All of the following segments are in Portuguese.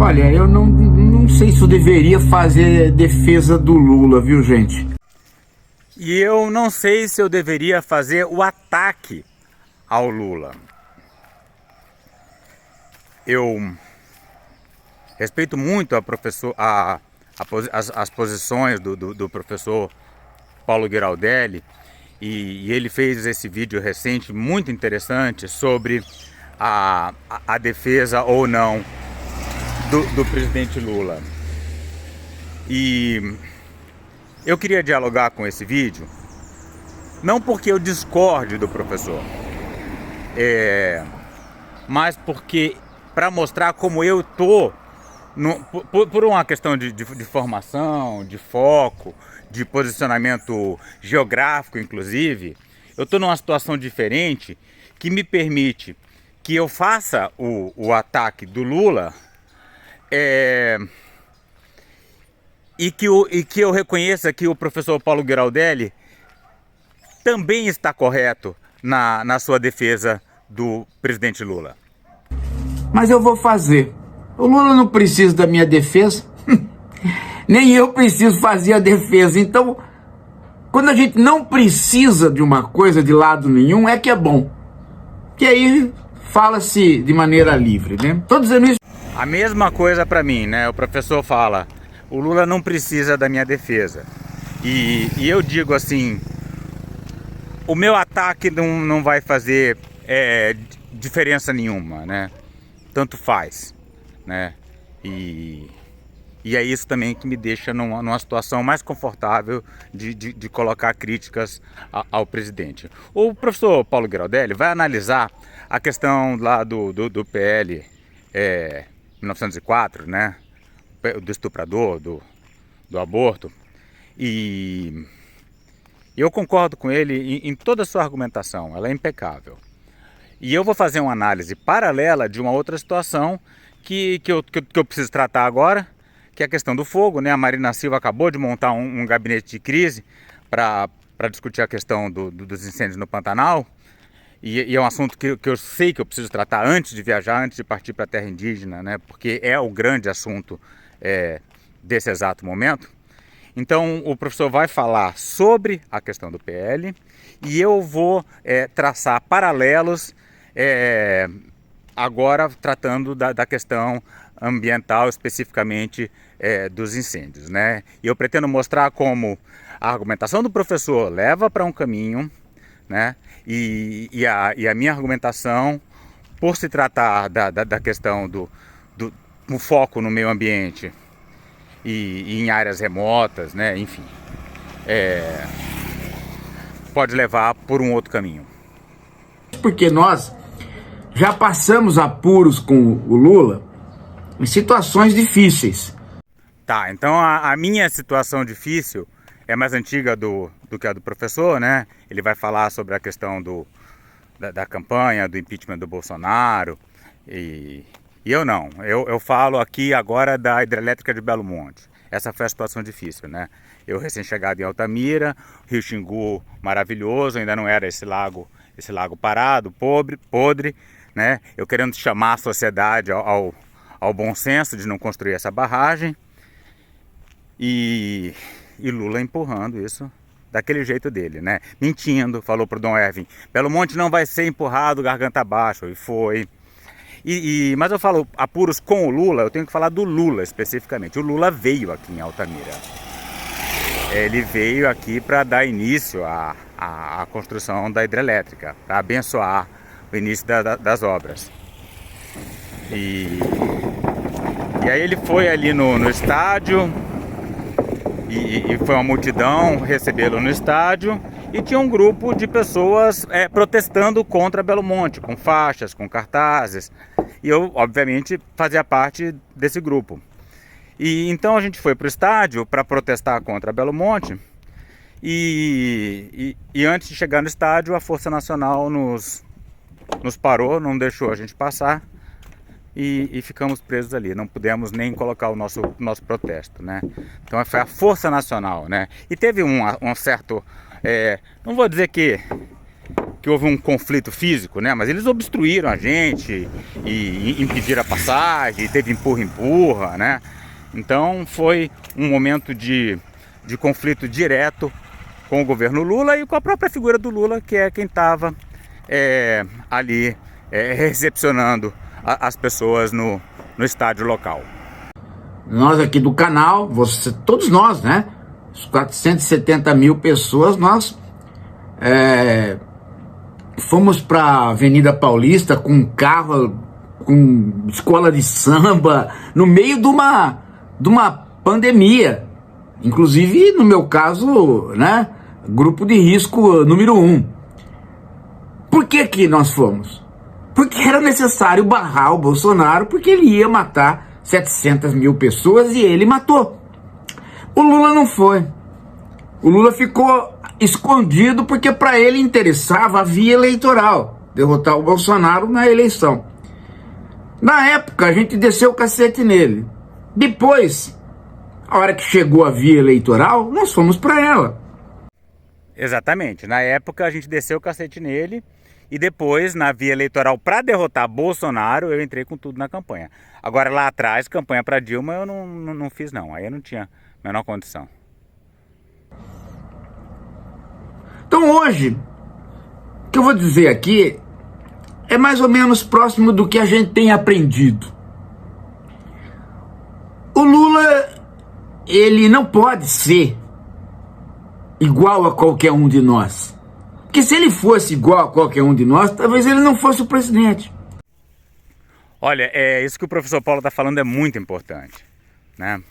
Olha, eu não sei se eu deveria fazer defesa do Lula, viu, gente? E eu não sei se eu deveria fazer o ataque ao Lula. Eu respeito muito as posições do professor Paulo Giraldelli, e ele fez esse vídeo recente muito interessante sobre a defesa ou não do presidente Lula. E eu queria dialogar com esse vídeo, não porque eu discorde do professor, mas porque para mostrar como eu tô por uma questão de formação, de foco, de posicionamento geográfico, inclusive, eu estou numa situação diferente que me permite que eu faça o ataque do Lula e que eu reconheça que o professor Paulo Giraldelli também está correto na sua defesa do presidente Lula. Mas eu vou fazer. O Lula não precisa da minha defesa, nem eu preciso fazer a defesa. Então, quando a gente não precisa de uma coisa de lado nenhum, é que é bom. Que aí fala-se de maneira livre, né? Tô dizendo isso. A mesma coisa para mim, né? O professor fala, o Lula não precisa da minha defesa. E eu digo assim, o meu ataque não vai fazer diferença nenhuma, né? Tanto faz, né? E é isso também que me deixa numa situação mais confortável de colocar críticas ao presidente. O professor Paulo Giraldelli vai analisar a questão lá do PL 1904, né? Do estuprador, do aborto. E eu concordo com ele em toda a sua argumentação, ela é impecável. E eu vou fazer uma análise paralela de uma outra situação que eu preciso tratar agora, que é a questão do fogo, né? A Marina Silva acabou de montar um gabinete de crise para discutir a questão dos incêndios no Pantanal. E é um assunto que eu sei que eu preciso tratar antes de viajar, antes de partir para a terra indígena, né? Porque é o grande assunto desse exato momento. Então o professor vai falar sobre a questão do PL e eu vou traçar paralelos agora tratando da questão ambiental, especificamente dos incêndios, né? E eu pretendo mostrar como a argumentação do professor leva para um caminho, né? E a minha argumentação, por se tratar da questão do foco no meio ambiente e em áreas remotas, né? Enfim, pode levar por um outro caminho. Porque nós já passamos apuros com o Lula em situações difíceis. Tá, então a minha situação difícil é mais antiga do que a do professor, né? Ele vai falar sobre a questão da campanha, do impeachment do Bolsonaro. E eu não. Eu falo aqui agora da hidrelétrica de Belo Monte. Essa foi a situação difícil, né? Eu recém-chegado em Altamira, Rio Xingu maravilhoso, ainda não era esse lago parado, podre, né? Eu querendo chamar a sociedade ao bom senso de não construir essa barragem. E Lula empurrando isso daquele jeito dele, né? Mentindo, falou pro Dom Ervin, Belo Monte não vai ser empurrado garganta abaixo, e foi. Mas eu falo apuros com o Lula, eu tenho que falar do Lula especificamente. O Lula veio aqui em Altamira. Ele veio aqui para dar início à construção da hidrelétrica, para abençoar o início das obras. E aí ele foi ali no estádio, e foi uma multidão recebê-lo no estádio, e tinha um grupo de pessoas protestando contra Belo Monte, com faixas, com cartazes, e eu, obviamente, fazia parte desse grupo. E então a gente foi para o estádio para protestar contra Belo Monte, e antes de chegar no estádio, a Força Nacional nos parou, não deixou a gente passar, e ficamos presos ali, não pudemos nem colocar o nosso protesto, né? Então foi a Força Nacional, né? E teve um certo, não vou dizer que que houve um conflito físico, né? Mas eles obstruíram a gente e impediram a passagem, teve empurra-empurra, né? Então foi um momento de conflito direto com o governo Lula e com a própria figura do Lula, que é quem estava ali recepcionando as pessoas no estádio local. Nós aqui do canal, todos nós, né? Os 470 mil pessoas, nós fomos para a Avenida Paulista com carro, com escola de samba, no meio de uma pandemia. Inclusive, no meu caso, né? Grupo de risco número 1. Por que nós fomos? Porque era necessário barrar o Bolsonaro, porque ele ia matar 700 mil pessoas e ele matou. O Lula não foi. O Lula ficou escondido porque para ele interessava a via eleitoral, derrotar o Bolsonaro na eleição. Na época a gente desceu o cacete nele. Depois, a hora que chegou a via eleitoral, nós fomos para ela. Exatamente. Na época a gente desceu o cacete nele e depois, na via eleitoral, para derrotar Bolsonaro, eu entrei com tudo na campanha. Agora lá atrás, campanha para Dilma, eu não fiz não. Aí eu não tinha a menor condição. Então hoje, o que eu vou dizer aqui é mais ou menos próximo do que a gente tem aprendido. O Lula, ele não pode ser igual a qualquer um de nós. Porque se ele fosse igual a qualquer um de nós, talvez ele não fosse o presidente. Olha, isso que o professor Paulo está falando é muito importante, né?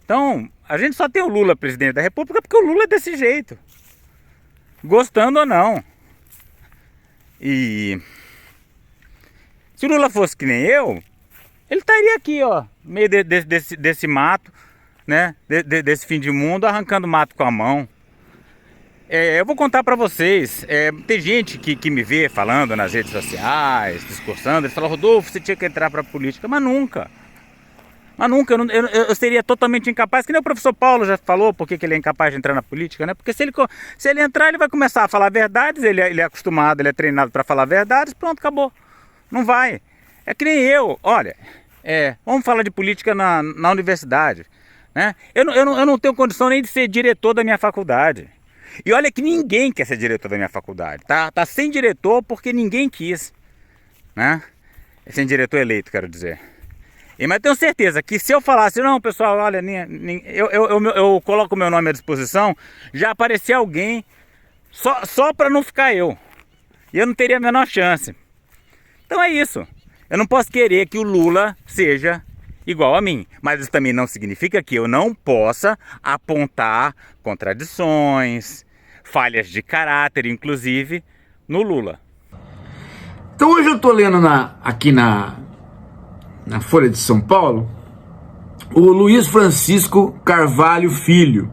Então, a gente só tem o Lula presidente da República porque o Lula é desse jeito. Gostando ou não. E se o Lula fosse que nem eu, ele estaria aqui, ó, no meio desse mato, né? Desse fim de mundo, arrancando mato com a mão. Eu vou contar pra vocês, tem gente que me vê falando nas redes sociais, discursando, eles falam: Rodolfo, você tinha que entrar pra política, mas nunca. Mas nunca, eu seria totalmente incapaz, que nem o professor Paulo já falou, por que ele é incapaz de entrar na política, né? Porque se ele entrar, ele vai começar a falar verdades, ele é acostumado, ele é treinado para falar verdades, pronto, acabou. Não vai. É que nem eu, olha, vamos falar de política na universidade, né? Eu não tenho condição nem de ser diretor da minha faculdade. E olha que ninguém quer ser diretor da minha faculdade, tá sem diretor porque ninguém quis, né? Sem diretor eleito, quero dizer. Mas tenho certeza que se eu falasse, não, pessoal, olha, eu coloco o meu nome à disposição, já aparecia alguém só para não ficar eu. E eu não teria a menor chance. Então é isso. Eu não posso querer que o Lula seja igual a mim. Mas isso também não significa que eu não possa apontar contradições, falhas de caráter, inclusive, no Lula. Então hoje eu estou lendo aqui na Folha de São Paulo, o Luiz Francisco Carvalho Filho,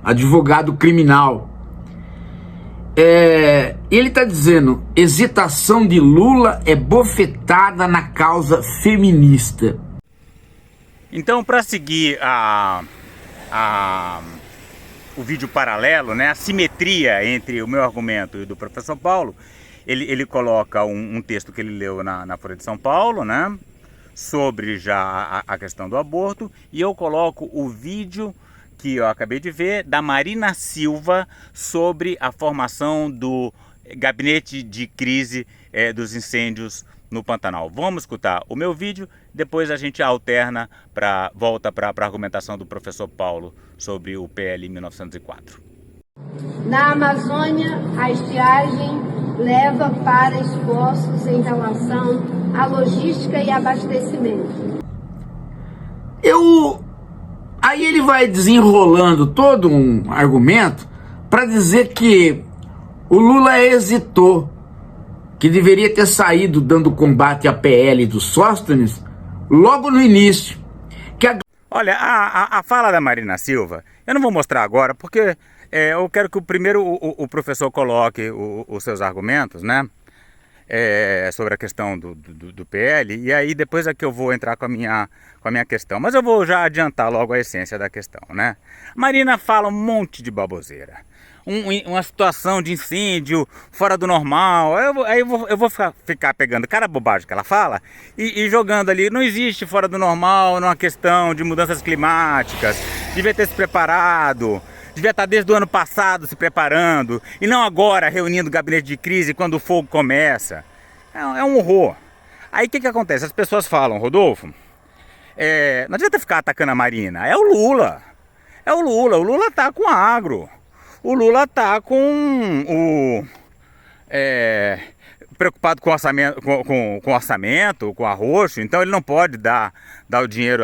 advogado criminal. Ele está dizendo: hesitação de Lula é bofetada na causa feminista. Então, para seguir o vídeo paralelo, né, a simetria entre o meu argumento e o do professor Paulo, ele coloca um texto que ele leu na Folha de São Paulo, né, sobre já a questão do aborto, e eu coloco o vídeo que eu acabei de ver da Marina Silva sobre a formação do gabinete de crise dos incêndios no Pantanal. Vamos escutar o meu vídeo, depois a gente alterna, volta para a argumentação do professor Paulo sobre o PL 1904. Na Amazônia, a estiagem leva para esforços em relação à logística e abastecimento. Aí ele vai desenrolando todo um argumento para dizer que o Lula hesitou, que deveria ter saído dando combate à PL do Sóstenes logo no início. Olha, a fala da Marina Silva, eu não vou mostrar agora, porque eu quero que primeiro o professor coloque os seus argumentos, né? Sobre a questão do PL, e aí depois é que eu vou entrar com a minha questão. Mas eu vou já adiantar logo a essência da questão, né? Marina fala um monte de baboseira. uma situação de incêndio fora do normal, eu vou ficar pegando cada bobagem que ela fala e jogando ali. Não existe fora do normal numa questão de mudanças climáticas. Devia ter se preparado, devia estar desde o ano passado se preparando e não agora reunindo o gabinete de crise quando o fogo começa. É um horror. Aí o que acontece? As pessoas falam, Rodolfo, não adianta ficar atacando a Marina, é o Lula. O Lula tá com agro. O Lula tá com preocupado com orçamento, com arroxo, então ele não pode dar o dinheiro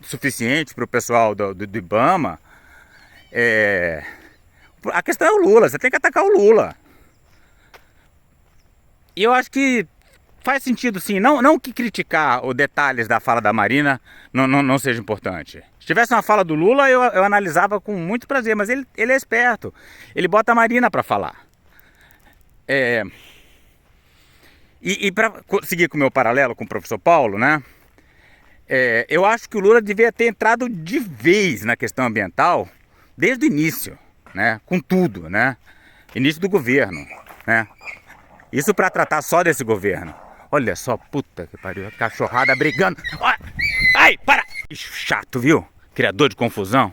suficiente para o pessoal do IBAMA. A questão é o Lula, você tem que atacar o Lula. E eu acho que faz sentido sim, não que criticar os detalhes da fala da Marina não seja importante. Se tivesse uma fala do Lula, eu analisava com muito prazer, mas ele é esperto. Ele bota a Marina para falar. E para seguir com o meu paralelo com o professor Paulo, né? Eu acho que o Lula devia ter entrado de vez na questão ambiental desde o início, né? Com tudo, né? Início do governo, né? Isso para tratar só desse governo. Olha só, puta que pariu, cachorrada brigando. Ai, para! Chato, viu? Criador de confusão.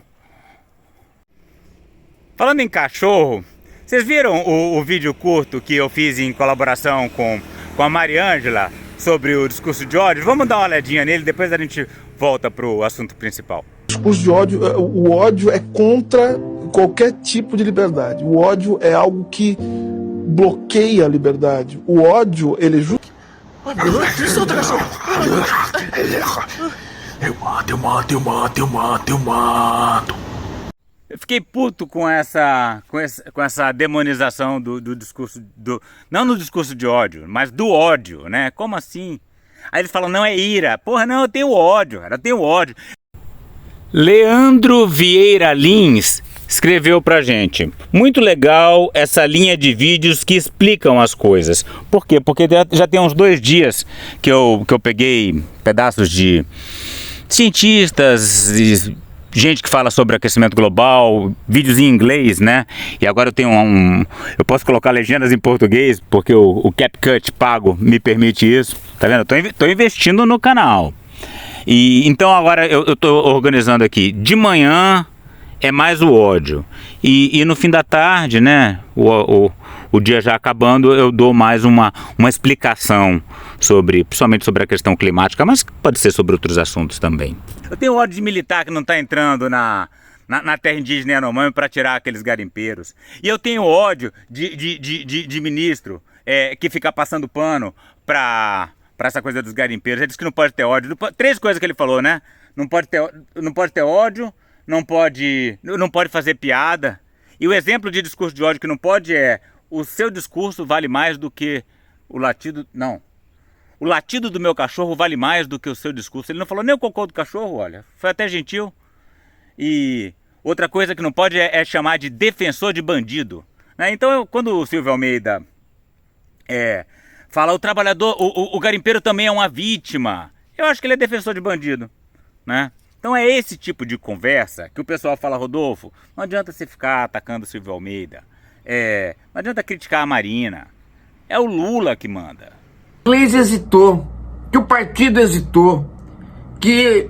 Falando em cachorro, vocês viram o vídeo curto que eu fiz em colaboração com a Mariângela sobre o discurso de ódio? Vamos dar uma olhadinha nele, depois a gente volta pro assunto principal. O discurso de ódio, o ódio é contra qualquer tipo de liberdade. O ódio é algo que bloqueia a liberdade. O ódio, ele Eu mato. Eu fiquei puto com essa demonização do discurso não no discurso de ódio, mas do ódio, né? Como assim? Aí eles falam, não é ira. Porra, não, eu tenho ódio, cara, eu tenho ódio. Leandro Vieira Lins escreveu pra gente: muito legal essa linha de vídeos que explicam as coisas. Por quê? Porque já tem uns 2 dias que eu peguei pedaços de cientistas e gente que fala sobre aquecimento global, vídeos em inglês, né? E agora eu tenho eu posso colocar legendas em português, porque o CapCut pago me permite isso. Tá vendo? Eu tô investindo no canal. E então agora eu tô organizando aqui. De manhã é mais o ódio. E no fim da tarde, né? O dia já acabando, eu dou mais uma explicação principalmente sobre a questão climática, mas pode ser sobre outros assuntos também. Eu tenho ódio de militar que não está entrando na terra indígena Yanomami para tirar aqueles garimpeiros. E eu tenho ódio de ministro que fica passando pano para essa coisa dos garimpeiros. Ele disse que não pode ter ódio. 3 coisas que ele falou, né? Não pode ter ódio, não pode fazer piada. E o exemplo de discurso de ódio que não pode o seu discurso vale mais do que o latido... Não. O latido do meu cachorro vale mais do que o seu discurso. Ele não falou nem o cocô do cachorro, olha. Foi até gentil. E outra coisa que não pode é chamar de defensor de bandido, né? Então, quando o Silvio Almeida fala o trabalhador, o garimpeiro também é uma vítima, eu acho que ele é defensor de bandido, né? Então é esse tipo de conversa que o pessoal fala, Rodolfo, não adianta você ficar atacando o Silvio Almeida, não adianta criticar a Marina, é o Lula que manda. O inglês hesitou, que o partido hesitou, que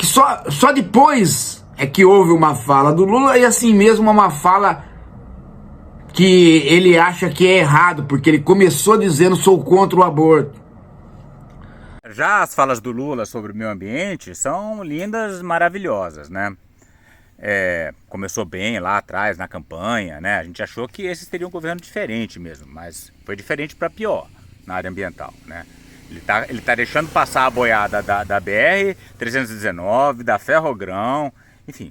só depois é que houve uma fala do Lula, e assim mesmo uma fala que ele acha que é errado, porque ele começou dizendo sou contra o aborto. Já as falas do Lula sobre o meio ambiente são lindas, maravilhosas, né? Começou bem lá atrás na campanha, né? A gente achou que esse seria um governo diferente mesmo, mas foi diferente para pior na área ambiental, né? Ele tá deixando passar a boiada da BR-319, da Ferrogrão, enfim,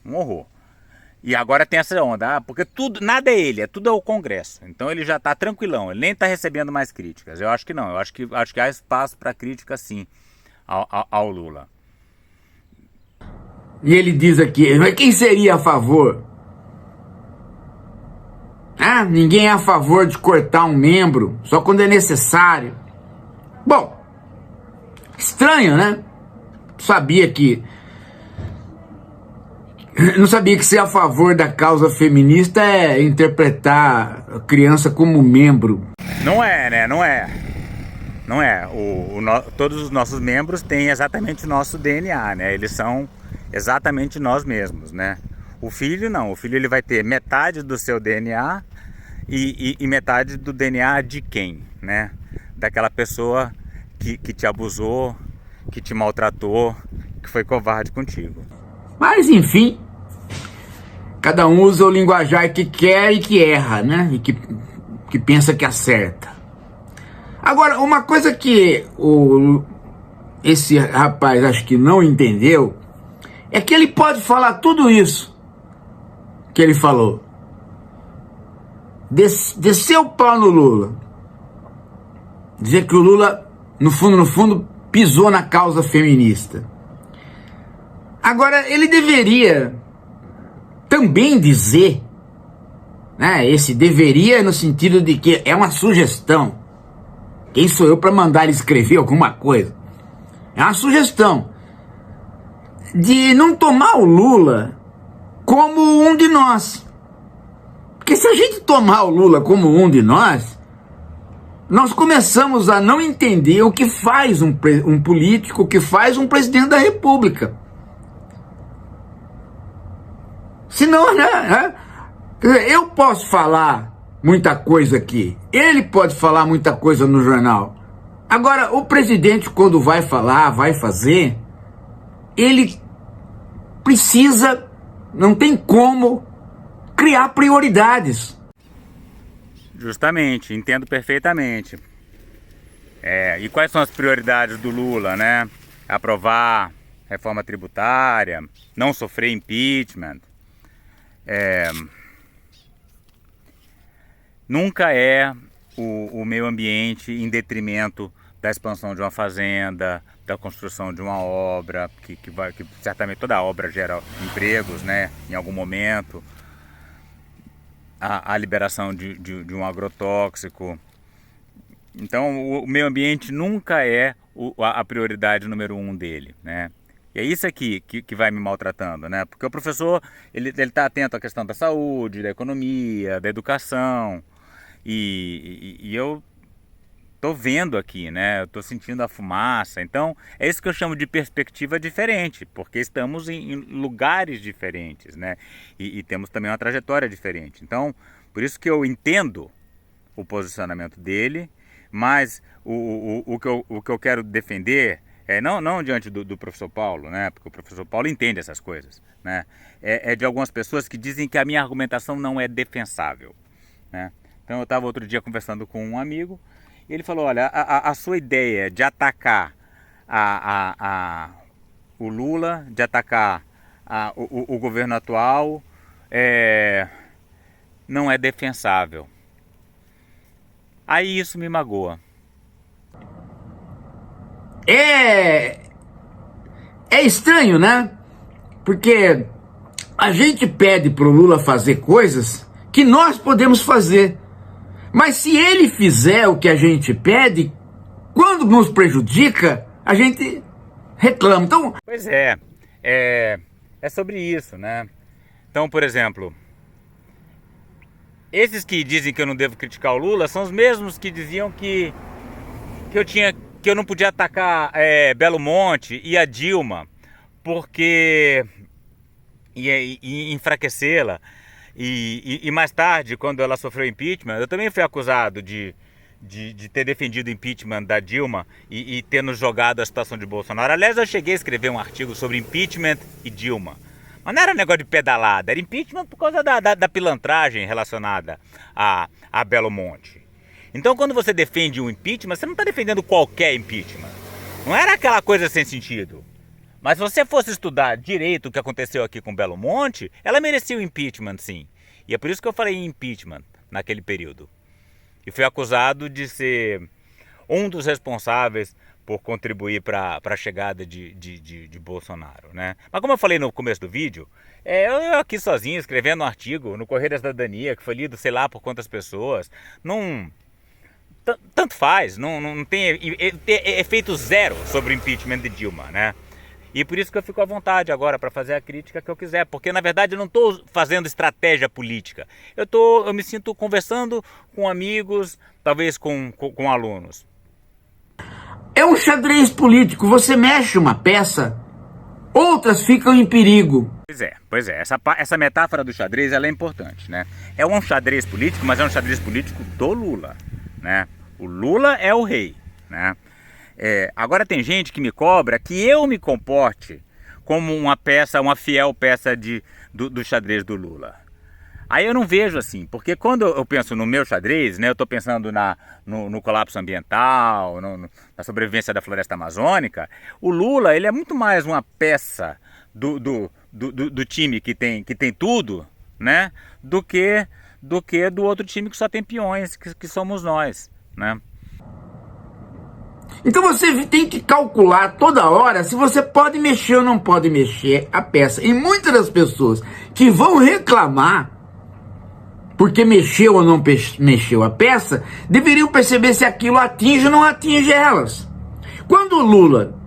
um horror. E agora tem essa onda, porque nada é ele, tudo é o Congresso. Então ele já está tranquilão, ele nem está recebendo mais críticas. Eu acho que não, eu acho que há espaço para crítica sim ao Lula. E ele diz aqui, mas quem seria a favor? Ninguém é a favor de cortar um membro, só quando é necessário. Bom, estranho, né? Sabia que Eu não sabia que ser a favor da causa feminista é interpretar a criança como membro. Não é, né? Não é. Não é. Todos os nossos membros têm exatamente o nosso DNA, né? Eles são exatamente nós mesmos, né? O filho não. O filho ele vai ter metade do seu DNA e metade do DNA de quem, né? Daquela pessoa que te abusou, que te maltratou, que foi covarde contigo. Mas, enfim, cada um usa o linguajar que quer e que erra, né? E que pensa que acerta. Agora, uma coisa que esse rapaz acho que não entendeu é que ele pode falar tudo isso que ele falou. Descer o pau no Lula. Dizer que o Lula, no fundo, pisou na causa feminista. Agora, ele deveria também dizer, né, esse deveria no sentido de que é uma sugestão. Quem sou eu para mandar ele escrever alguma coisa? É uma sugestão de não tomar o Lula como um de nós. Porque se a gente tomar o Lula como um de nós, nós começamos a não entender o que faz um político, o que faz um presidente da República. Senão, né? Eu posso falar muita coisa aqui, ele pode falar muita coisa no jornal. Agora, o presidente, quando vai falar, vai fazer, ele precisa, não tem como, criar prioridades. Justamente, entendo perfeitamente. E quais são as prioridades do Lula, né? Aprovar reforma tributária, não sofrer impeachment. Nunca é o meio ambiente em detrimento da expansão de uma fazenda, da construção de uma obra, que certamente toda obra gera empregos, né, em algum momento, a liberação de um agrotóxico. Então o meio ambiente nunca é a prioridade número 1 dele, né? E é isso aqui que vai me maltratando, né? Porque o professor, ele está atento à questão da saúde, da economia, da educação. E eu estou vendo aqui, né? Estou sentindo a fumaça. Então, é isso que eu chamo de perspectiva diferente, porque estamos em lugares diferentes, né? E temos também uma trajetória diferente. Então, por isso que eu entendo o posicionamento dele, mas o que eu quero defender não diante do professor Paulo, né? Porque o professor Paulo entende essas coisas, né? É de algumas pessoas que dizem que a minha argumentação não é defensável, né? Então eu estava outro dia conversando com um amigo e ele falou, olha, a sua ideia de atacar o Lula, de atacar o governo atual, não é defensável. Aí isso me magoa. É estranho, né? Porque a gente pede pro Lula fazer coisas que nós podemos fazer. Mas se ele fizer o que a gente pede, quando nos prejudica, a gente reclama. Então, pois é sobre isso, né? Então, por exemplo, esses que dizem que eu não devo criticar o Lula são os mesmos que diziam que eu não podia atacar Belo Monte e a Dilma, porque ia enfraquecê-la. E mais tarde, quando ela sofreu impeachment, eu também fui acusado de ter defendido o impeachment da Dilma e ter nos jogado a situação de Bolsonaro. Aliás, eu cheguei a escrever um artigo sobre impeachment e Dilma. Mas não era negócio de pedalada, era impeachment por causa da pilantragem relacionada a Belo Monte. Então, quando você defende um impeachment, você não está defendendo qualquer impeachment. Não era aquela coisa sem sentido. Mas se você fosse estudar direito o que aconteceu aqui com Belo Monte, ela merecia o impeachment, sim. E é por isso que eu falei em impeachment naquele período. E fui acusado de ser um dos responsáveis por contribuir para a chegada de Bolsonaro, né? Mas como eu falei no começo do vídeo, eu aqui sozinho escrevendo um artigo no Correio da Cidadania, que foi lido sei lá por quantas pessoas, tanto faz, não tem efeito zero sobre o impeachment de Dilma, né? E por isso que eu fico à vontade agora para fazer a crítica que eu quiser, porque na verdade eu não estou fazendo estratégia política. Eu me sinto conversando com amigos, talvez com alunos. É um xadrez político, você mexe uma peça, outras ficam em perigo. Pois é, essa metáfora do xadrez ela é importante, né? É um xadrez político, mas é um xadrez político do Lula, né? O Lula é o rei, né? Agora tem gente que me cobra que eu me comporte como uma fiel peça do xadrez do Lula. Aí eu não vejo assim, porque quando eu penso no meu xadrez, né, eu estou pensando no colapso ambiental, na sobrevivência da floresta amazônica, o Lula ele é muito mais uma peça do time que tem tudo, né, do que do outro time que só tem peões, que somos nós, né? Então você tem que calcular toda hora se você pode mexer ou não pode mexer a peça. E muitas das pessoas que vão reclamar porque mexeu ou não mexeu a peça, deveriam perceber se aquilo atinge ou não atinge elas. Quando o Lula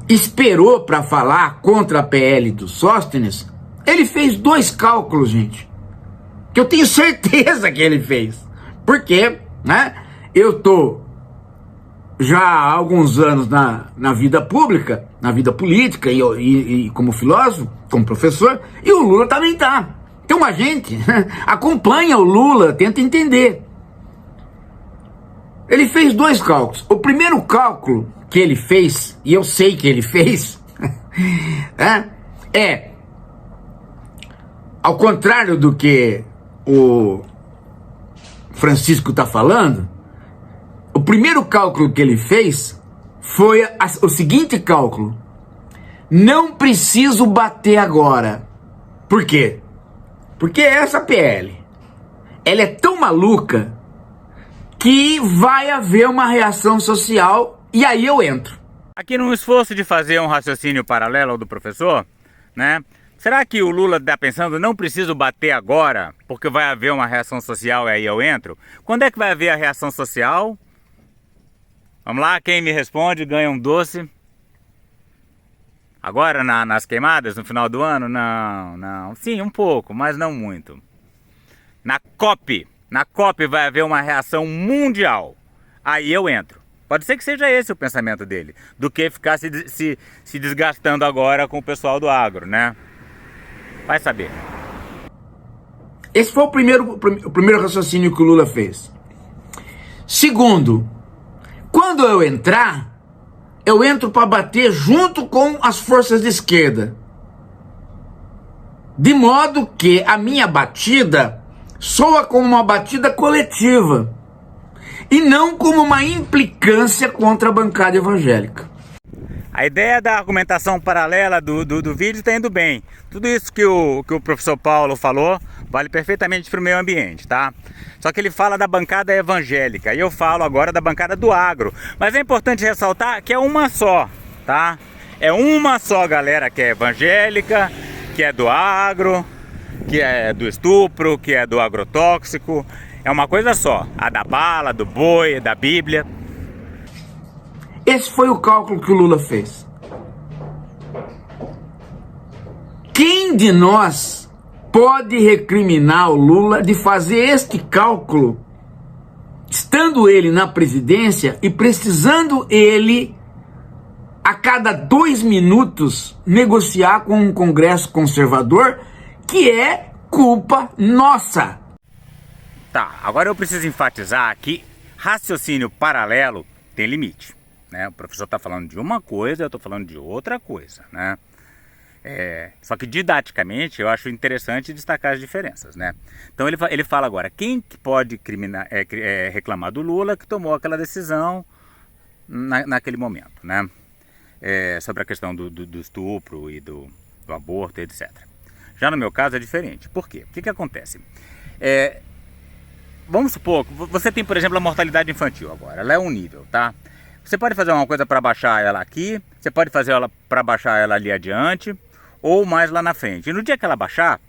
esperou para falar contra a PL do Sóstenes, ele fez 2 cálculos, gente, que eu tenho certeza que ele fez. Porque, né, eu tô já há alguns anos na vida pública, na vida política e como filósofo, como professor, e o Lula também tá. Então a gente acompanha o Lula, tenta entender. Ele fez 2 cálculos. O primeiro cálculo que ele fez, e eu sei que ele fez, ao contrário do que o Francisco está falando, o primeiro cálculo que ele fez foi o seguinte cálculo: não preciso bater agora. Por quê? Porque essa PL, ela é tão maluca que vai haver uma reação social e aí eu entro. Aqui num esforço de fazer um raciocínio paralelo ao do professor, né? Será que o Lula está pensando, não preciso bater agora, porque vai haver uma reação social e aí eu entro? Quando é que vai haver a reação social? Vamos lá, quem me responde ganha um doce. Agora nas queimadas, no final do ano? Não. Sim, um pouco, mas não muito. Na COP vai haver uma reação mundial. Aí eu entro. Pode ser que seja esse o pensamento dele, do que ficar se desgastando agora com o pessoal do agro, né? Vai saber. Esse foi o primeiro raciocínio que o Lula fez. Segundo, quando eu entrar, eu entro para bater junto com as forças de esquerda. De modo que a minha batida soa como uma batida coletiva e não como uma implicância contra a bancada evangélica. A ideia da argumentação paralela do vídeo está indo bem. Tudo isso que o professor Paulo falou vale perfeitamente para o meio ambiente, tá? Só que ele fala da bancada evangélica e eu falo agora da bancada do agro. Mas é importante ressaltar que é uma só, tá? É uma só galera que é evangélica, que é do agro, que é do estupro, que é do agrotóxico. É uma coisa só, a da bala, do boi, da Bíblia. Esse foi o cálculo que o Lula fez. Quem de nós pode recriminar o Lula de fazer este cálculo, estando ele na presidência e precisando ele, a cada 2 minutos, negociar com um Congresso conservador, que é culpa nossa? Tá, agora eu preciso enfatizar que raciocínio paralelo tem limite, né? O professor está falando de uma coisa, eu estou falando de outra coisa, né? Só que didaticamente eu acho interessante destacar as diferenças, né? Então ele fala agora, quem que pode reclamar do Lula que tomou aquela decisão naquele momento, né? Sobre a questão do estupro e do aborto, etc. Já no meu caso é diferente. Por quê? O que acontece? Vamos supor, você tem, por exemplo, a mortalidade infantil agora, ela é um nível, tá? Você pode fazer uma coisa para baixar ela aqui, você pode fazer ela para baixar ela ali adiante, ou mais lá na frente. E no dia que ela baixar,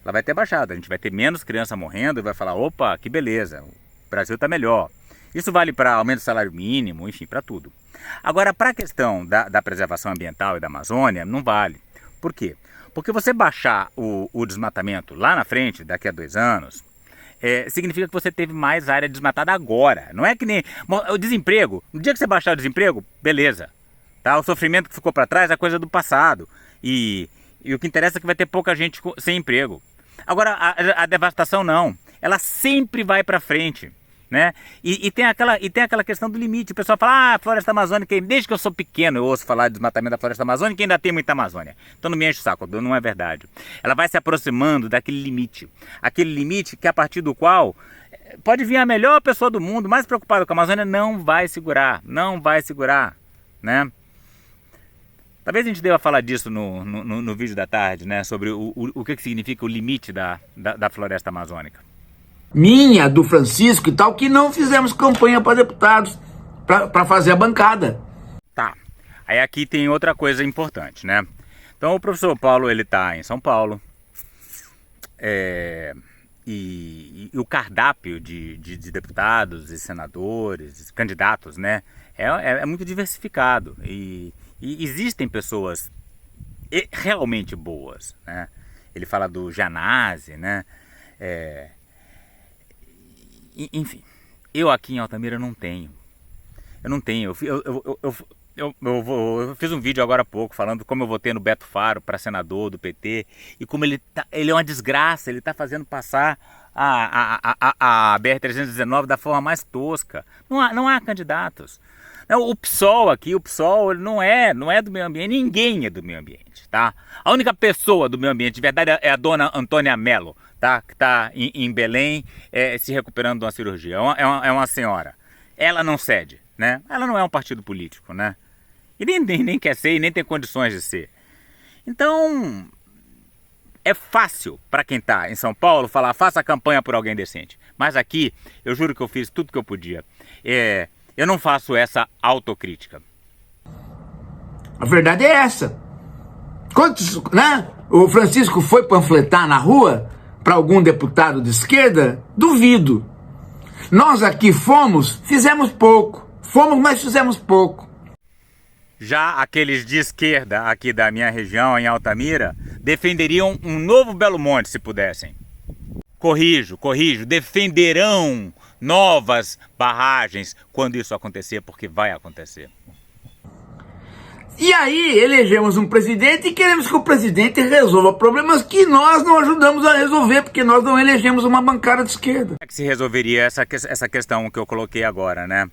ela vai ter baixado, a gente vai ter menos criança morrendo e vai falar, opa, que beleza, o Brasil está melhor. Isso vale para aumento do salário mínimo, enfim, para tudo. Agora, para a questão da preservação ambiental e da Amazônia, não vale. Por quê? Porque você baixar o desmatamento lá na frente, daqui a 2 anos, significa que você teve mais área desmatada agora. Não é que nem o desemprego. No dia que você baixar o desemprego, beleza. Tá? O sofrimento que ficou para trás é coisa do passado. E o que interessa é que vai ter pouca gente sem emprego. Agora, a devastação não. Ela sempre vai para frente. Né? E tem aquela questão do limite. O pessoal fala, floresta amazônica, desde que eu sou pequeno eu ouço falar de desmatamento da floresta amazônica e ainda tem muita Amazônia. Então não me enche o saco, não é verdade. Ela vai se aproximando daquele limite. Aquele limite que a partir do qual pode vir a melhor pessoa do mundo, mais preocupada com a Amazônia, não vai segurar, né? Talvez a gente deva falar disso no vídeo da tarde, né? Sobre o que significa o limite da floresta amazônica. Minha, do Francisco e tal, que não fizemos campanha para deputados, para fazer a bancada. Tá, aí aqui tem outra coisa importante, né? Então o professor Paulo, ele tá em São Paulo, e o cardápio de deputados e senadores, candidatos, né? É muito diversificado e existem pessoas realmente boas, né? Ele fala do Janase, né? Enfim, eu aqui em Altamira não tenho. Eu fiz um vídeo agora há pouco falando como eu votei no Beto Faro para senador do PT e como ele é uma desgraça, ele está fazendo passar a BR-319 da forma mais tosca. Não há candidatos. O PSOL aqui, não é do meio ambiente, ninguém é do meio ambiente, tá? A única pessoa do meio ambiente de verdade é a dona Antônia Mello, tá? Que está em Belém se recuperando de uma cirurgia. É uma senhora. Ela não cede, né? Ela não é um partido político, né? E nem quer ser e nem tem condições de ser. Então, é fácil para quem está em São Paulo falar, faça a campanha por alguém decente. Mas aqui, eu juro que eu fiz tudo que eu podia. Eu não faço essa autocrítica. A verdade é essa. Quantos, né? O Francisco foi panfletar na rua para algum deputado de esquerda? Duvido. Nós aqui fizemos pouco. Mas fizemos pouco. Já aqueles de esquerda aqui da minha região, em Altamira, defenderiam um novo Belo Monte se pudessem. Corrijo, defenderão novas barragens quando isso acontecer, porque vai acontecer. E aí elegemos um presidente e queremos que o presidente resolva problemas que nós não ajudamos a resolver, porque nós não elegemos uma bancada de esquerda. Como é que se resolveria essa questão que eu coloquei agora, né?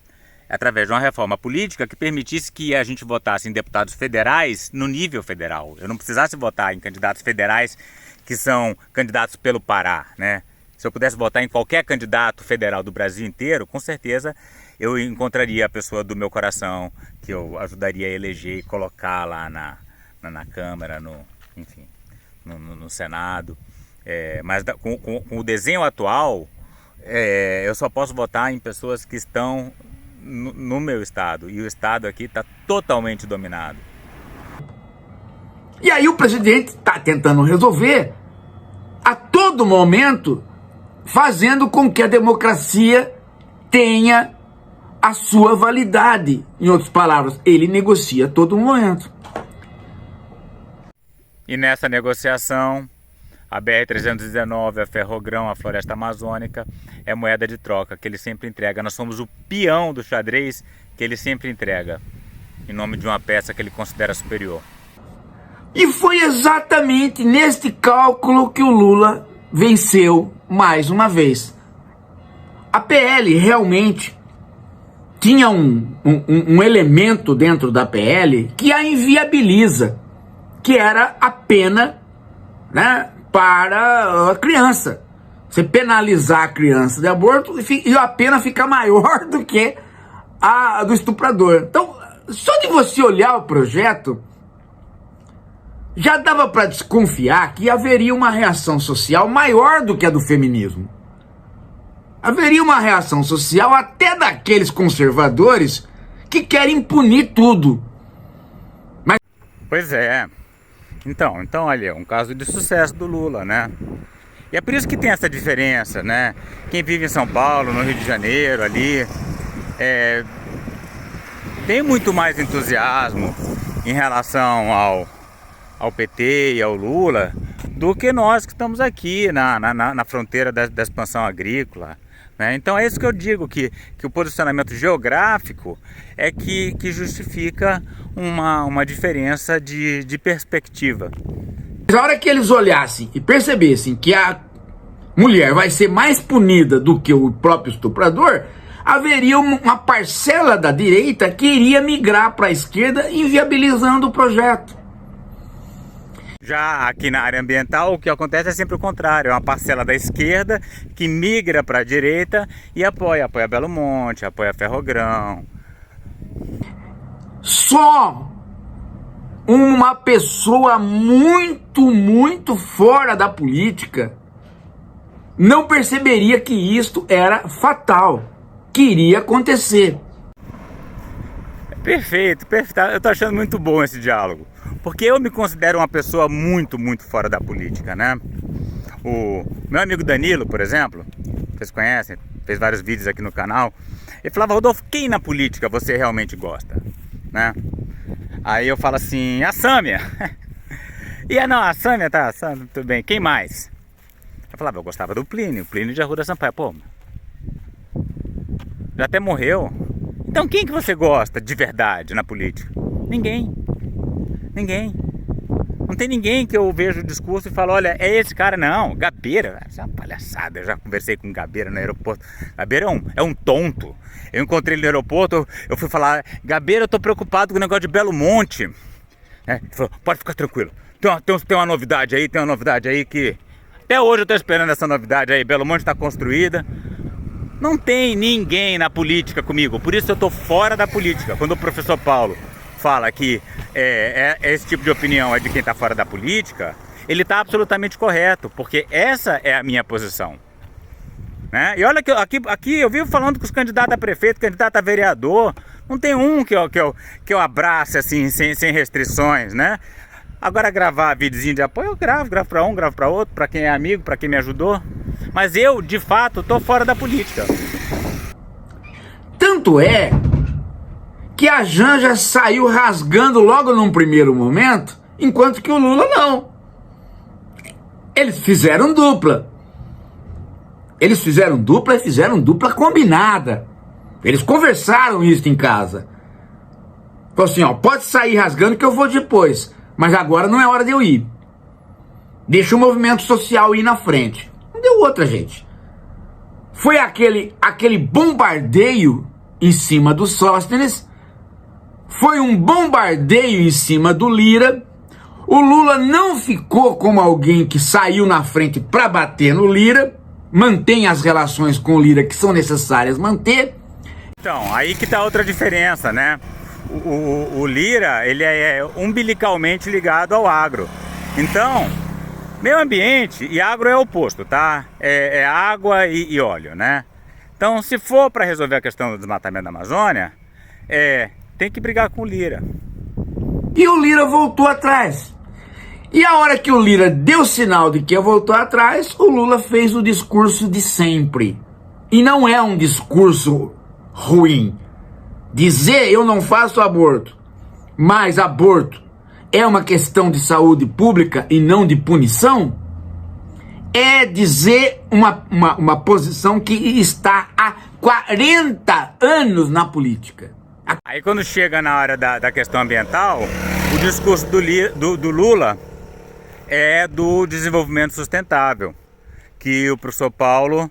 Através de uma reforma política que permitisse que a gente votasse em deputados federais no nível federal. Eu não precisasse votar em candidatos federais que são candidatos pelo Pará, né? Se eu pudesse votar em qualquer candidato federal do Brasil inteiro, com certeza eu encontraria a pessoa do meu coração, que eu ajudaria a eleger e colocar lá na Câmara, no Senado. Mas com o desenho atual, eu só posso votar em pessoas que estão no meu estado. E o estado aqui está totalmente dominado. E aí o presidente está tentando resolver a todo momento, fazendo com que a democracia tenha a sua validade. Em outras palavras, ele negocia a todo momento. E nessa negociação, a BR-319, a Ferrogrão, a Floresta Amazônica, é moeda de troca que ele sempre entrega. Nós somos o peão do xadrez que ele sempre entrega, em nome de uma peça que ele considera superior. E foi exatamente neste cálculo que o Lula venceu mais uma vez. A PL realmente tinha um elemento dentro da PL que a inviabiliza, que era a pena, né, para a criança. Você penalizar a criança de aborto e a pena fica maior do que a do estuprador. Então, só de você olhar o projeto, já dava para desconfiar que haveria uma reação social maior do que a do feminismo. Haveria uma reação social até daqueles conservadores que querem punir tudo. Mas... Pois é. Então, olha, um caso de sucesso do Lula, né? E é por isso que tem essa diferença, né? Quem vive em São Paulo, no Rio de Janeiro, ali, tem muito mais entusiasmo em relação ao PT e ao Lula do que nós que estamos aqui na fronteira da expansão agrícola, né? Então é isso que eu digo, que o posicionamento geográfico é que justifica uma diferença de perspectiva. Na hora que eles olhassem e percebessem que a mulher vai ser mais punida do que o próprio estuprador, haveria uma parcela da direita que iria migrar para a esquerda, inviabilizando o projeto. Já aqui na área ambiental, o que acontece é sempre o contrário. É uma parcela da esquerda que migra para a direita e apoia Belo Monte, apoia Ferrogrão. Só uma pessoa muito fora da política não perceberia que isto era fatal, que iria acontecer. Perfeito. Eu tô achando muito bom esse diálogo, porque eu me considero uma pessoa muito fora da política, né? O meu amigo Danilo, por exemplo, vocês conhecem, fez vários vídeos aqui no canal, ele falava: Rodolfo, quem na política você realmente gosta, né? Aí eu falo assim: a Sâmia. E não, a Sâmia tá, tudo bem, quem mais? Eu falava: eu gostava do Plínio de Arruda Sampaio. Pô, já até morreu. Então quem que você gosta de verdade na política? Ninguém. Não tem ninguém que eu vejo o discurso e falo: olha, é esse cara. Não, Gabeira, isso é uma palhaçada. Eu já conversei com Gabeira no aeroporto. Gabeira é um tonto. Eu encontrei ele no aeroporto, eu fui falar: Gabeira, eu tô preocupado com o negócio de Belo Monte. Ele falou: pode ficar tranquilo, tem uma novidade aí que até hoje eu tô esperando essa novidade aí. Belo Monte tá construída. Não tem ninguém na política comigo, por isso eu tô fora da política. Quando o professor Paulo fala que esse tipo de opinião é de quem tá fora da política, ele tá absolutamente correto, porque essa é a minha posição, né? E olha que aqui eu vivo falando com os candidatos a prefeito, candidato a vereador, não tem um que eu abrace assim, sem restrições, né? Agora gravar videozinho de apoio, eu gravo para um, gravo para outro, para quem é amigo, para quem me ajudou. Mas eu, de fato, tô fora da política. Tanto é que a Janja saiu rasgando logo num primeiro momento, enquanto que o Lula não. Eles fizeram dupla. Eles fizeram dupla e fizeram dupla combinada. Eles conversaram isso em casa. Falou assim: ó, pode sair rasgando que eu vou depois, mas agora não é hora de eu ir. Deixa o movimento social ir na frente. Não deu outra, gente. Foi aquele bombardeio em cima do Sóstenes. Foi um bombardeio em cima do Lira. O Lula não ficou como alguém que saiu na frente para bater no Lira. Mantém as relações com o Lira que são necessárias manter. Então, aí que tá outra diferença, né? O Lira, ele é umbilicalmente ligado ao agro. Então, meio ambiente e agro é o oposto, tá? É água e óleo, né? Então, se for para resolver a questão do desmatamento da Amazônia, tem que brigar com o Lira. E o Lira voltou atrás. E a hora que o Lira deu sinal de que voltou atrás, o Lula fez o discurso de sempre. E não é um discurso ruim. Dizer eu não faço aborto, mas aborto é uma questão de saúde pública e não de punição, é dizer uma posição que está há 40 anos na política. Aí quando chega na hora da questão ambiental, o discurso do Lula é do desenvolvimento sustentável, que o professor Paulo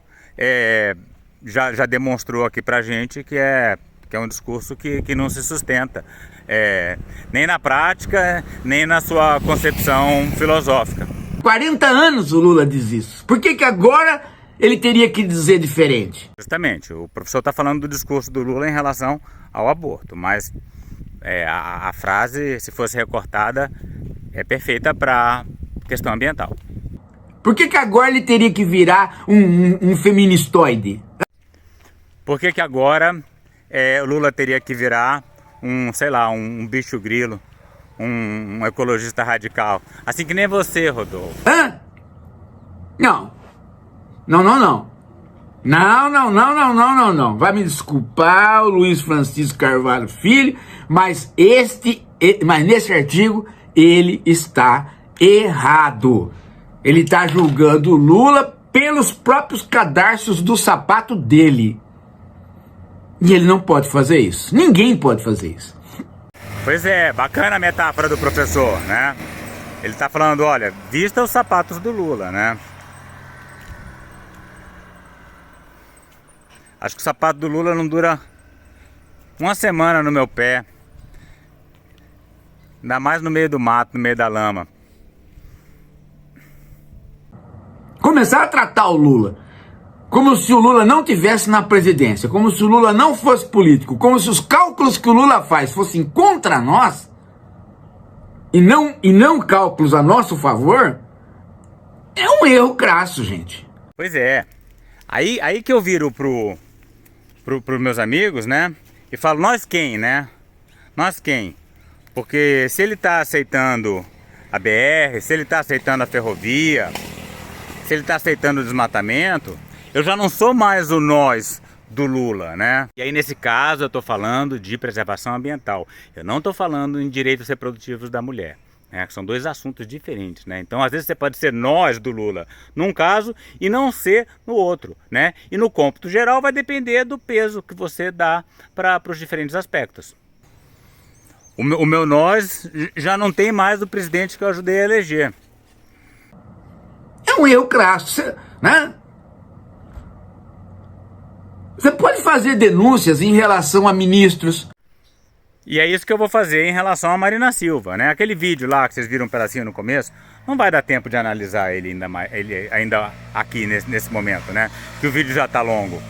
já demonstrou aqui pra gente que é um discurso que não se sustenta, nem na prática, nem na sua concepção filosófica. 40 anos o Lula diz isso. Por que agora ele teria que dizer diferente? Justamente, o professor está falando do discurso do Lula em relação ao aborto, mas a frase, se fosse recortada, é perfeita para questão ambiental. Por que agora ele teria que virar um feministoide? Por que agora o Lula teria que virar um bicho grilo, um ecologista radical? Assim que nem você, Rodolfo. Hã? Não. Não, não, não, não, não, não, não. Vai me desculpar, o Luiz Francisco Carvalho Filho, mas nesse artigo ele está errado. Ele está julgando o Lula pelos próprios cadarços do sapato dele. E ele não pode fazer isso. Ninguém pode fazer isso. Pois é, bacana a metáfora do professor, né? Ele tá falando, olha, vista os sapatos do Lula, né? Acho que o sapato do Lula não dura uma semana no meu pé. Ainda mais no meio do mato, no meio da lama. Começar a tratar o Lula como se o Lula não tivesse na presidência, como se o Lula não fosse político, como se os cálculos que o Lula faz fossem contra nós e não cálculos a nosso favor, é um erro crasso, gente. Pois é. Aí que eu viro pros meus amigos, né? E falo, nós quem, né? Nós quem? Porque se ele tá aceitando a BR, se ele tá aceitando a ferrovia, se ele tá aceitando o desmatamento, eu já não sou mais o nós do Lula, né? E aí nesse caso eu tô falando de preservação ambiental. Eu não tô falando em direitos reprodutivos da mulher, né? Que são dois assuntos diferentes, né? Então às vezes você pode ser nós do Lula num caso e não ser no outro, né? E no cômputo geral vai depender do peso que você dá para os diferentes aspectos. O meu nós já não tem mais o presidente que eu ajudei a eleger. É um erro crasso, né? Você pode fazer denúncias em relação a ministros. E é isso que eu vou fazer em relação a Marina Silva, né? Aquele vídeo lá que vocês viram um pedacinho no começo, não vai dar tempo de analisar ele ainda aqui nesse momento, né? Que o vídeo já está longo.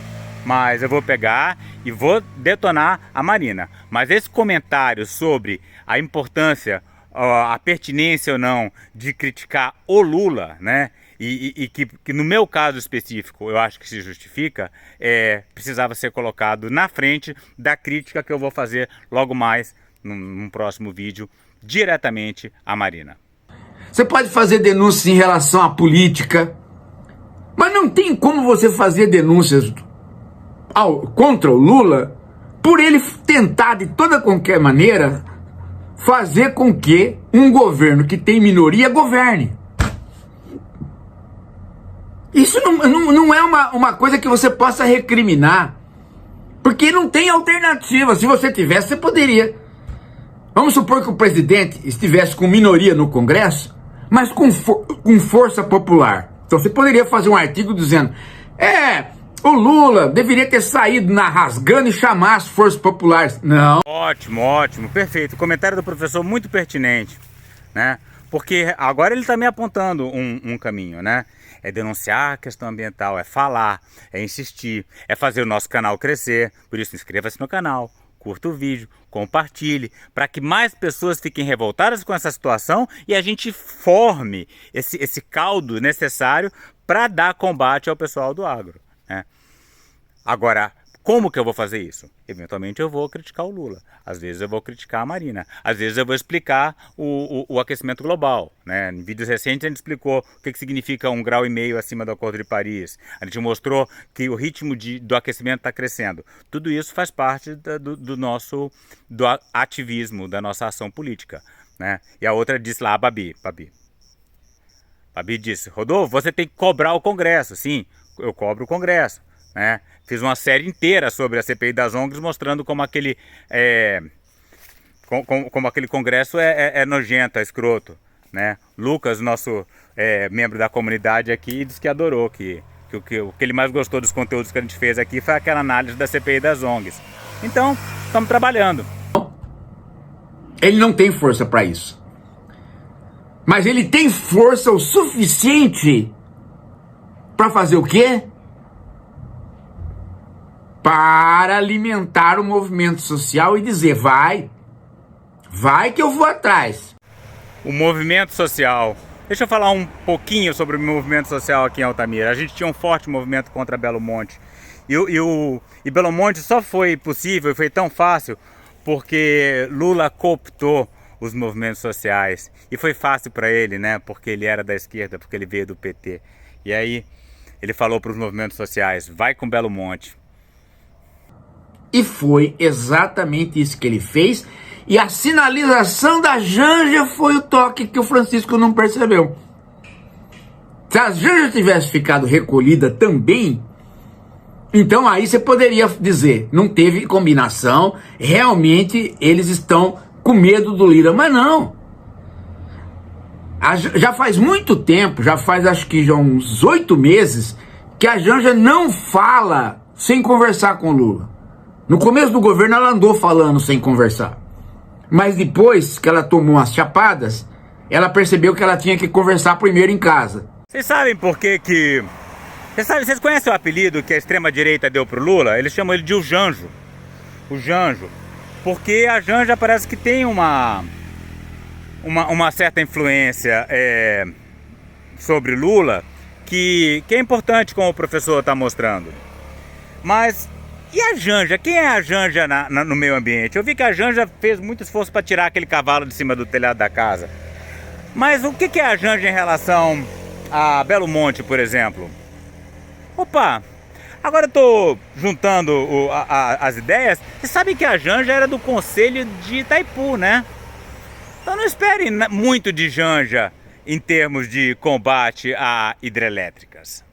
Mas eu vou pegar e vou detonar a Marina. Mas esse comentário sobre a importância, a pertinência ou não de criticar o Lula, né? E que no meu caso específico eu acho que se justifica, precisava ser colocado na frente da crítica que eu vou fazer logo mais num próximo vídeo diretamente à Marina. Você pode fazer denúncias em relação à política, mas não tem como você fazer denúncias contra o Lula por ele tentar de toda qualquer maneira fazer com que um governo que tem minoria governe. Isso não é uma coisa que você possa recriminar, porque não tem alternativa. Se você tivesse, você poderia. Vamos supor que o presidente estivesse com minoria no Congresso, mas com força popular. Então você poderia fazer um artigo dizendo: o Lula deveria ter saído rasgando e chamar as forças populares. Não. Ótimo, ótimo, perfeito. O comentário do professor muito pertinente, né? Porque agora ele está me apontando um caminho, né? É denunciar a questão ambiental, é falar, é insistir, é fazer o nosso canal crescer. Por isso, inscreva-se no canal, curta o vídeo, compartilhe, para que mais pessoas fiquem revoltadas com essa situação e a gente forme esse caldo necessário para dar combate ao pessoal do agro, né? Agora, como que eu vou fazer isso? Eventualmente eu vou criticar o Lula, às vezes eu vou criticar a Marina, às vezes eu vou explicar o aquecimento global, né? Em vídeos recentes a gente explicou o que significa 1,5 grau acima do Acordo de Paris, a gente mostrou que o ritmo do aquecimento está crescendo. Tudo isso faz parte do nosso ativismo, da nossa ação política, né? E a outra disse lá, a Babi disse: Rodolfo, você tem que cobrar o Congresso. Sim, eu cobro o Congresso, né? Fiz uma série inteira sobre a CPI das ONGs, mostrando como aquele Congresso é nojento, é escroto, né? Lucas, nosso membro da comunidade aqui, disse que adorou, que o que ele mais gostou dos conteúdos que a gente fez aqui foi aquela análise da CPI das ONGs. Então, estamos trabalhando. Ele não tem força para isso. Mas ele tem força o suficiente para fazer o quê? Para alimentar o movimento social e dizer: vai que eu vou atrás. O movimento social. Deixa eu falar um pouquinho sobre o movimento social aqui em Altamira. A gente tinha um forte movimento contra Belo Monte. E Belo Monte só foi possível, foi tão fácil, porque Lula cooptou os movimentos sociais. E foi fácil para ele, né? Porque ele era da esquerda, porque ele veio do PT. E aí ele falou para os movimentos sociais, vai com Belo Monte. E foi exatamente isso que ele fez. E a sinalização da Janja foi o toque que o Francisco não percebeu. Se a Janja tivesse ficado recolhida também, então aí você poderia dizer, não teve combinação, realmente eles estão com medo do Lira. Mas não. Já faz muito tempo, já faz acho que já uns 8 meses, que a Janja não fala sem conversar com o Lula. No começo do governo ela andou falando sem conversar. Mas depois que ela tomou umas chapadas, ela percebeu que ela tinha que conversar primeiro em casa. Vocês sabem por que que... Vocês conhecem o apelido que a extrema-direita deu pro Lula? Eles chamam ele de o Janjo. O Janjo. Porque a Janja parece que tem uma certa influência sobre Lula que é importante, como o professor está mostrando. Mas e a Janja? Quem é a Janja no meio ambiente? Eu vi que a Janja fez muito esforço para tirar aquele cavalo de cima do telhado da casa. Mas o que é a Janja em relação a Belo Monte, por exemplo? Opa! Agora eu tô juntando as ideias. Vocês sabem que a Janja era do Conselho de Itaipu, né? Então não esperem muito de Janja em termos de combate a hidrelétricas.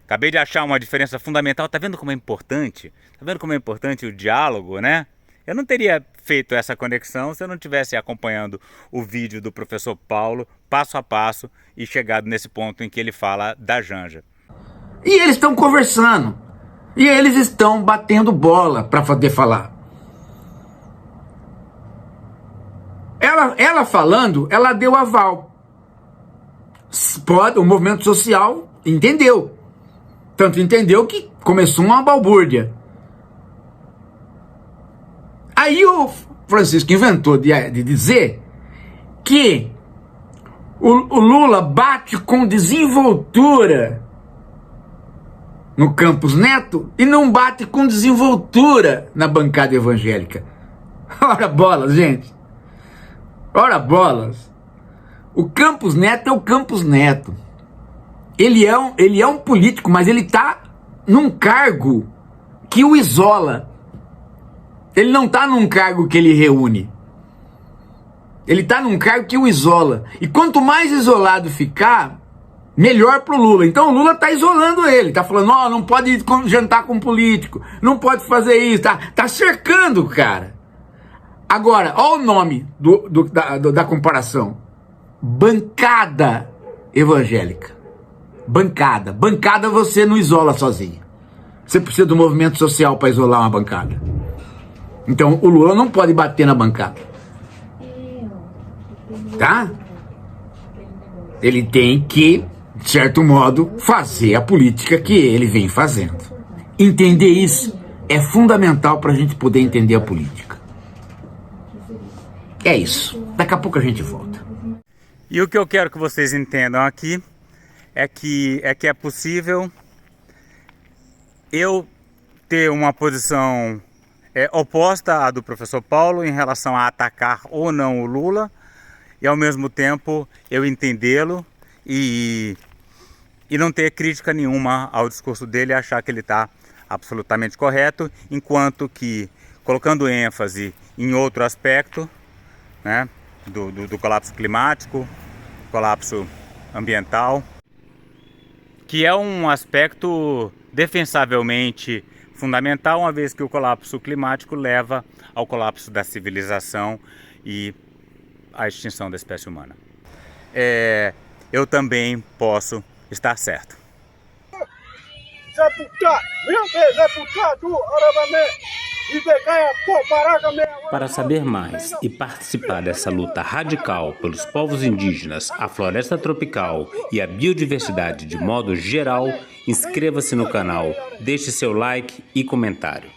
Acabei de achar uma diferença fundamental. Tá vendo como é importante? Tá vendo como é importante o diálogo, né? Eu não teria feito essa conexão se eu não estivesse acompanhando o vídeo do professor Paulo, passo a passo, e chegado nesse ponto em que ele fala da Janja. E eles estão conversando. E eles estão batendo bola para poder falar. Ela falando, ela deu aval. O movimento social entendeu. Tanto entendeu que começou uma balbúrdia. Aí o Francisco inventou de dizer que o Lula bate com desenvoltura no Campos Neto e não bate com desenvoltura na bancada evangélica. Ora bolas, gente. Ora bolas. O Campos Neto é o Campos Neto. Ele é um político, mas ele está num cargo que o isola. Ele não está num cargo que ele reúne. Ele está num cargo que o isola. E quanto mais isolado ficar, melhor pro Lula. Então o Lula está isolando ele. Está falando, não pode jantar com político. Não pode fazer isso. Tá cercando o cara. Agora, olha o nome da comparação. Bancada evangélica. Bancada. Bancada você não isola sozinho. Você precisa do movimento social para isolar uma bancada. Então o Lula não pode bater na bancada. Tá? Ele tem que, de certo modo, fazer a política que ele vem fazendo. Entender isso é fundamental para a gente poder entender a política. É isso. Daqui a pouco a gente volta. E o que eu quero que vocês entendam aqui é que é possível eu ter uma posição oposta à do professor Paulo em relação a atacar ou não o Lula, e ao mesmo tempo eu entendê-lo e não ter crítica nenhuma ao discurso dele e achar que ele está absolutamente correto, enquanto que, colocando ênfase em outro aspecto, né, do colapso climático, colapso ambiental, que é um aspecto defensavelmente fundamental, uma vez que o colapso climático leva ao colapso da civilização e à extinção da espécie humana. Eu também posso estar certo. Para saber mais e participar dessa luta radical pelos povos indígenas, a floresta tropical e a biodiversidade de modo geral, inscreva-se no canal, deixe seu like e comentário.